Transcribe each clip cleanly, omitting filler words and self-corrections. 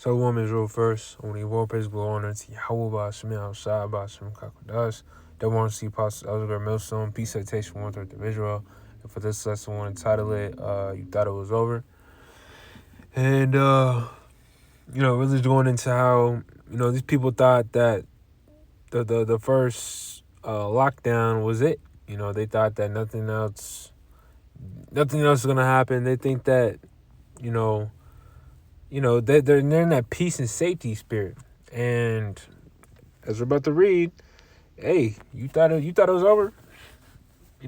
So woman's rule first. Only war praise glory honor to Yahweh Ba'ashem Al-Shai Ba'ashem Kakodash. Don't want to see Apostle Elder Millstone. Peace citation 1/3 of Israel. And for this lesson, I want to title it, You Thought It Was Over. And, really going into how, these people thought that the first lockdown was it. They thought that nothing else is going to happen. They think that, they're in that peace and safety spirit. And as we're about to read, hey, you thought it was over?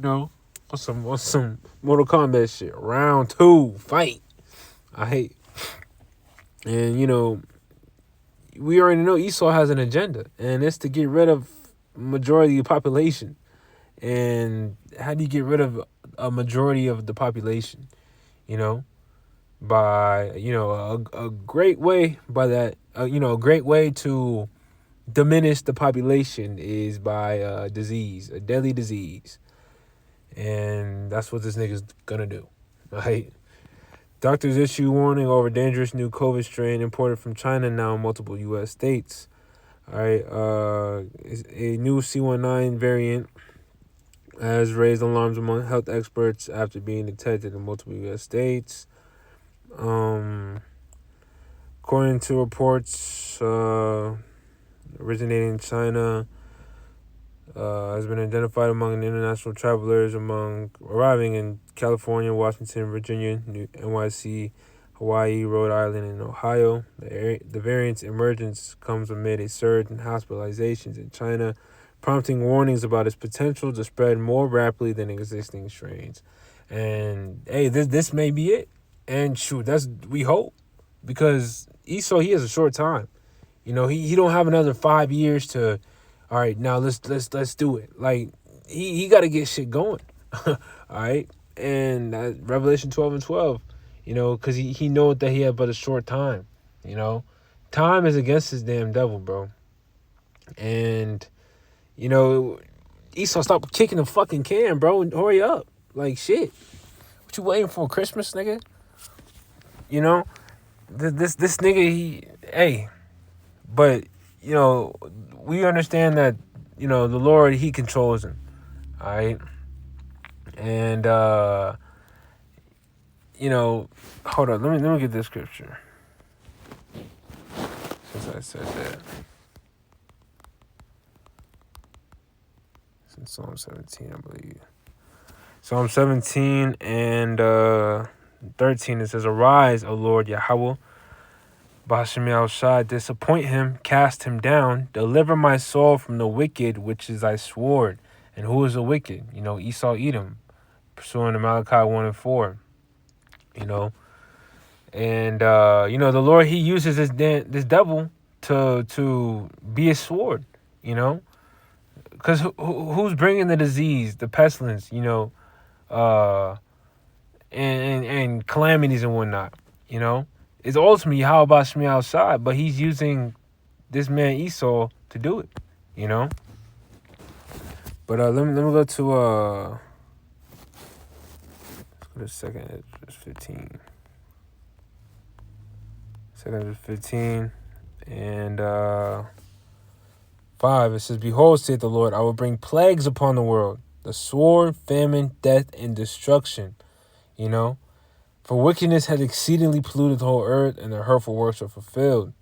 On some Mortal Kombat shit. Round 2, fight. I hate. And we already know Esau has an agenda, and it's to get rid of majority of the population. And how do you get rid of a majority of the population? By a great way. By that, a great way to diminish the population is by a deadly disease. And that's what this nigga's gonna do, right? Doctors issue warning over dangerous new COVID strain imported from China now in multiple U.S. states. All right, a new C19 variant has raised alarms among health experts after being detected in multiple U.S. states. According to reports originating in China, has been identified among international travelers arriving in California, Washington, Virginia, NYC, Hawaii, Rhode Island, and Ohio. The variant's emergence comes amid a surge in hospitalizations in China, prompting warnings about its potential to spread more rapidly than existing strains. And hey, this may be it. And shoot, we hope, because Esau, he has a short time. He don't have another 5 years to. All right, now let's do it. Like he got to get shit going. All right, and Revelation 12:12, because he knows that he had but a short time. Time is against his damn devil, bro. And Esau, stop kicking the fucking can, bro, and hurry up. Like shit, what you waiting for, Christmas, nigga? This nigga, but we understand that, the Lord, he controls him. All right. And, hold on. Let me get this scripture. Since I said that. It's in Psalm 17, I believe. Psalm 17 and 13, it says, "Arise, O Lord Yahweh. Ba'ashem Al-Shai, disappoint him, cast him down, deliver my soul from the wicked, which is thy sword." And who is the wicked? Esau, Edom, pursuing the Malachi 1:4. And the Lord, he uses this devil to be his sword. Because who's bringing the disease, the pestilence, and calamities and whatnot, It's ultimately how about Shmi outside, but he's using this man Esau to do it, But let me go to let's go to 2 Esdras 15. 2 Esdras 15 and 5. It says, "Behold, saith the Lord, I will bring plagues upon the world, the sword, famine, death, and destruction." For wickedness had exceedingly polluted the whole earth, and their hurtful works are fulfilled.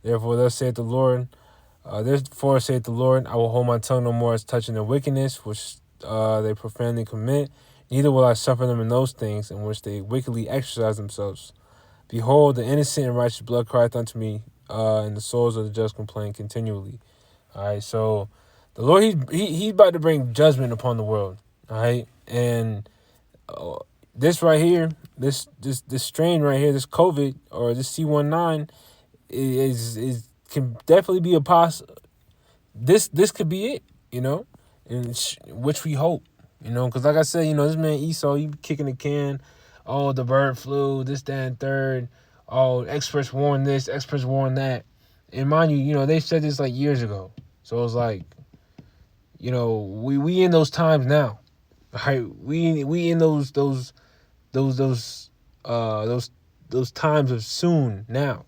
Therefore saith the Lord, I will hold my tongue no more as touching their wickedness, which they profanely commit, neither will I suffer them in those things in which they wickedly exercise themselves. Behold, the innocent and righteous blood crieth unto me, and the souls of the just complain continually. All right, so the Lord, he's about to bring judgment upon the world. All right, and this right here, this strain right here, this COVID or this C19 is can definitely be a This could be it, and which we hope, because like I said, this man Esau, he be kicking the can. Oh, the bird flu, this, that, and third. Oh, experts warn this, experts warn that. And mind you, they said this like years ago. So it's like, we in those times now, right? We in those times of soon now.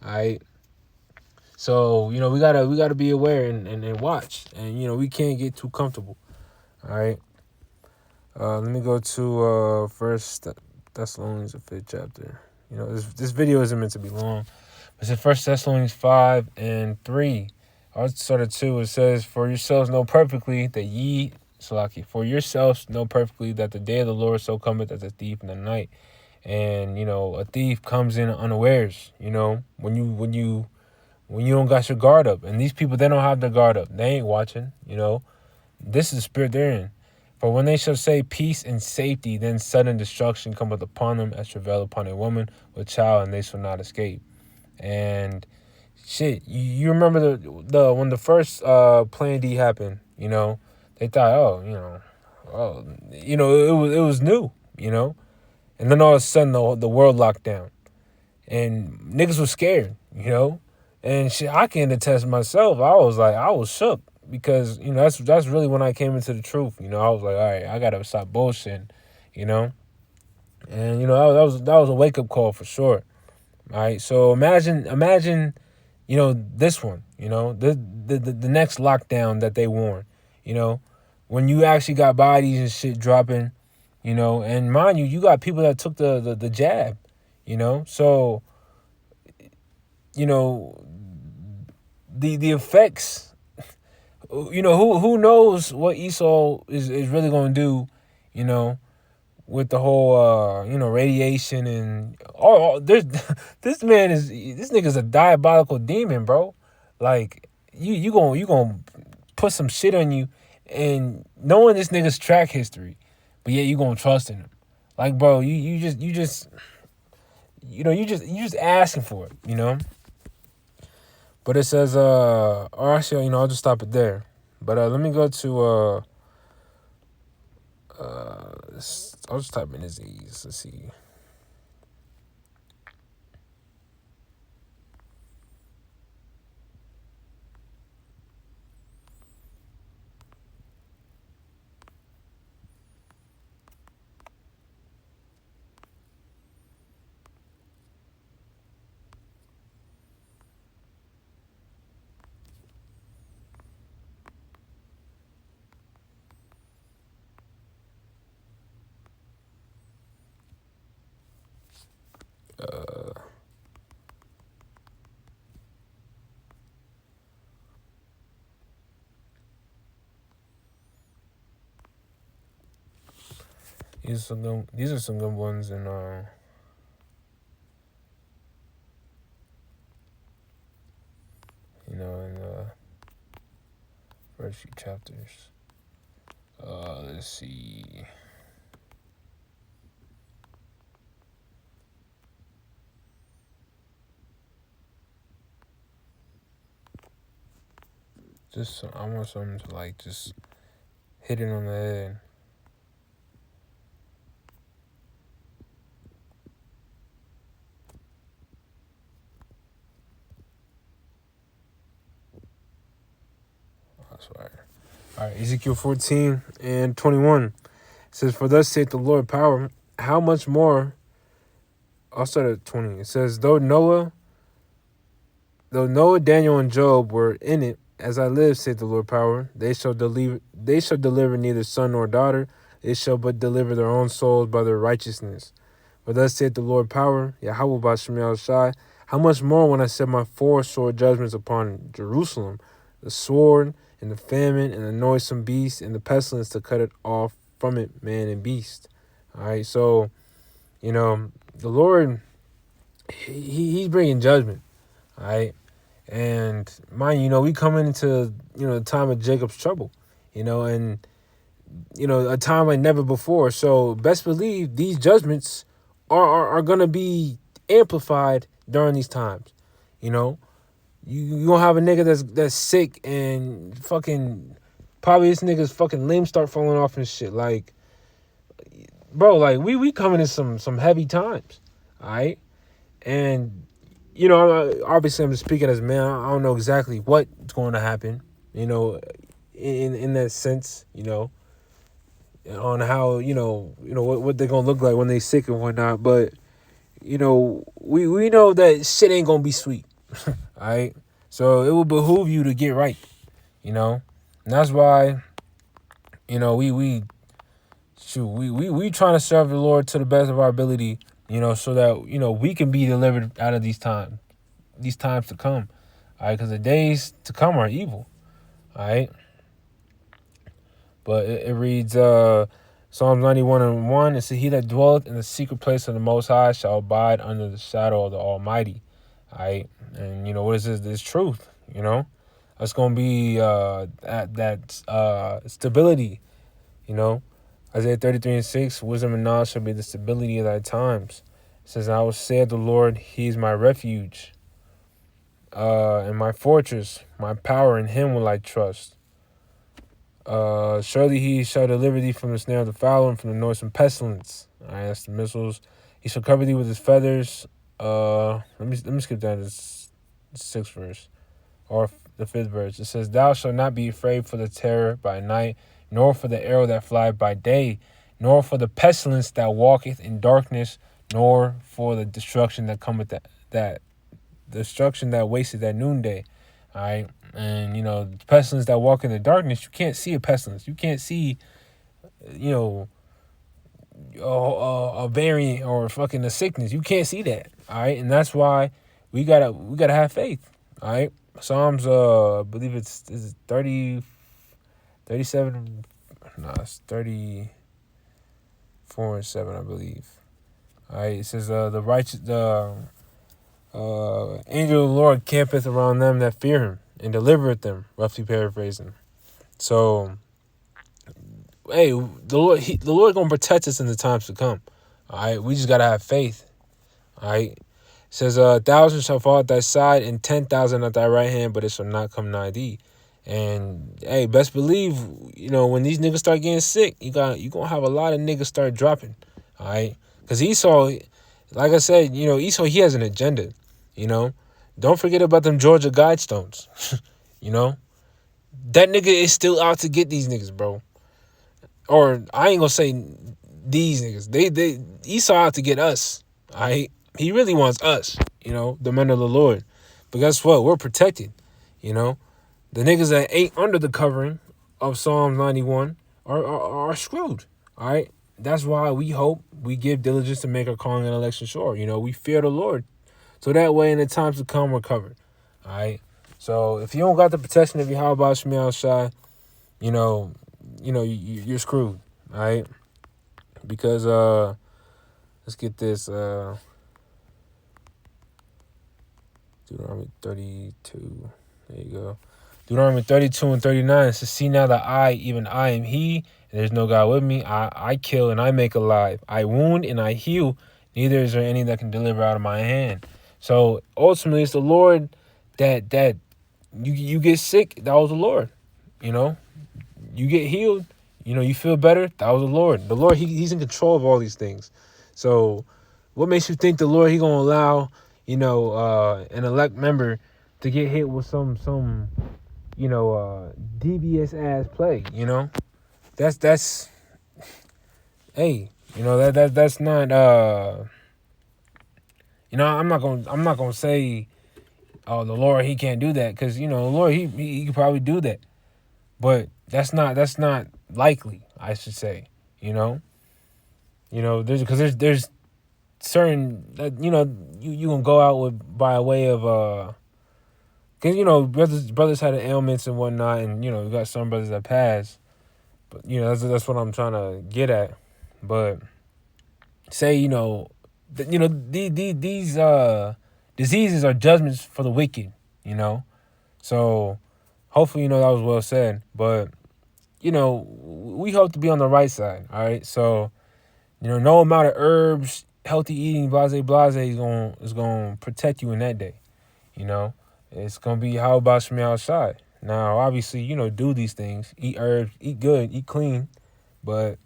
All right. So, we gotta be aware and watch. And, we can't get too comfortable. All right. Let me go to First Thessalonians, the 5th chapter. This video isn't meant to be long. It's in First Thessalonians 5:3. I'll start at 2. It says, "For yourselves know perfectly that ye, Salaki, for yourselves know perfectly that the day of the Lord so cometh as a thief in the night." And a thief comes in unawares. When you don't got your guard up, and these people, they don't have their guard up. They ain't watching. This is the spirit they're in. For when they shall say peace and safety, then sudden destruction cometh upon them as travail upon a woman with child, and they shall not escape. And shit, you remember the when the first Plan D happened, they thought, it was new, and then all of a sudden the world locked down, and niggas was scared, and shit, I can attest myself. I was shook because that's really when I came into the truth. I was like, all right, I gotta stop bullshitting, you know, and that was a wake up call for sure. All right, so imagine, this one, the next lockdown that they warned, when you actually got bodies and shit dropping, and mind you, you got people that took the jab, so you know the effects, who knows what Esau is really gonna do, with the whole radiation and all there's this nigga's a diabolical demon, bro. Like you gonna put some shit on you, and knowing this nigga's track history, but yet you gonna trust in him. Like, bro, you just asking for it. But it says or actually, I'll just stop it there. But let me go to I'll just type in disease. Let's see. These are some good ones in the first few chapters. Let's see. I want something to just hit it on the head. That's right. All right, Ezekiel 14:21 it says, "For thus saith the Lord power, how much more." I'll start at 20. It says, though Noah, Daniel, and Job were in it, as I live, saith the Lord power, they shall deliver neither son nor daughter, they shall but deliver their own souls by their righteousness. For thus saith the Lord power, Yahweh Bashmi Shai, how much more when I set my four sword judgments upon Jerusalem, the sword and the famine and the noisome beast and the pestilence to cut it off from it, man and beast. All right, so the Lord, he's bringing judgment. All right, and mind we coming into the time of Jacob's trouble, and a time like never before. So best believe these judgments are gonna be amplified during these times. You gonna have a nigga that's sick and fucking probably this nigga's fucking limbs start falling off and shit. Like, bro, like we coming in some heavy times, all right? And obviously I'm speaking as a man. I don't know exactly what's going to happen, in that sense, on how what they're gonna look like when they sick and whatnot. But we know that shit ain't gonna be sweet. All right, so it will behoove you to get right. And that's why we trying to serve the Lord to the best of our ability. So that we can be delivered out of these times to come. All right, because the days to come are evil. All right, but it reads Psalms 91:1. It says, "He that dwelleth in the secret place of the Most High shall abide under the shadow of the Almighty." All right, and what is this? This truth. It's gonna be that stability. Isaiah 33:6. Wisdom and knowledge shall be the stability of thy times. It says, "I will say of the Lord, He is my refuge, and my fortress, my power. In Him will I trust. Surely He shall deliver thee from the snare of the fowler and from the noisome pestilence." All right, that's the missiles. "He shall cover thee with His feathers." Let me skip down to the 6th verse or the 5th verse. It says, "Thou shalt not be afraid for the terror by night, nor for the arrow that flieth by day, nor for the pestilence that walketh in darkness, nor for the destruction that cometh that destruction that wasteth at noonday." All right. And, the pestilence that walk in the darkness, you can't see a pestilence. You can't see, a variant or fucking a sickness. You can't see that. All right. And that's why we gotta have faith. All right. Psalms, I believe it's 30, 37. No, it's 34:7, I believe. All right. It says, the righteous, angel of the Lord campeth around them that fear Him and delivereth them, roughly paraphrasing. So, hey, the Lord gonna protect us in the times to come. All right, we just gotta have faith. All right, it says, 1,000 shall fall at thy side and 10,000 at thy right hand, but it shall not come nigh thee. And hey, best believe, when these niggas start getting sick, you gonna have a lot of niggas start dropping. All right, because Esau, like I said, Esau, he has an agenda. Don't forget about them Georgia Guidestones. That nigga is still out to get these niggas, bro. Or I ain't gonna say these niggas. They Esau out to get us. Alright? He really wants us, the men of the Lord. But guess what? We're protected. The niggas that ain't under the covering of Psalms 91 are screwed. Alright? That's why we hope we give diligence to make our calling and election sure. We fear the Lord. So that way, in the times to come, we're covered. All right. So if you don't got the protection of Yahweh Shemi Shai, you're screwed. All right. Because let's get this. Deuteronomy 32. There you go. Deuteronomy 32:39 says, "See now that I, even I, am He, and there's no God with me. I kill and I make alive. I wound and I heal. Neither is there any that can deliver out of my hand." So ultimately, it's the Lord that you get sick. That was the Lord. You get healed. You feel better. That was the Lord. The Lord, He's in control of all these things. So, what makes you think the Lord He gonna allow an elect member to get hit with some devious ass plague? That's hey, that's not I'm not gonna say, oh, the Lord, He can't do that, because the Lord, he could probably do that, but that's not likely, I should say. There's certain that you gonna go out with by way of because brothers had ailments and whatnot, and you got some brothers that pass, but that's what I'm trying to get at. But say these diseases are judgments for the wicked, so hopefully that was well said. But we hope to be on the right side. All right, so no amount of herbs, healthy eating, blase is gonna protect you in that day. It's gonna be how about Shemi outside. Now obviously do these things, eat herbs, eat good, eat clean, but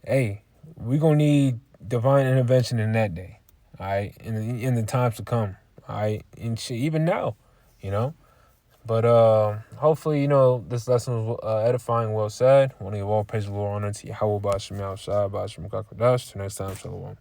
hey, we gonna need divine intervention in that day, all right, in the times to come, all right, and shit, even now, But hopefully, this lesson was edifying, well said. Want to give all praise, the Lord, honor to Yahweh, Ba'ashem Yahshua, Ba'ashem Kakadash. Till next time, Shalom.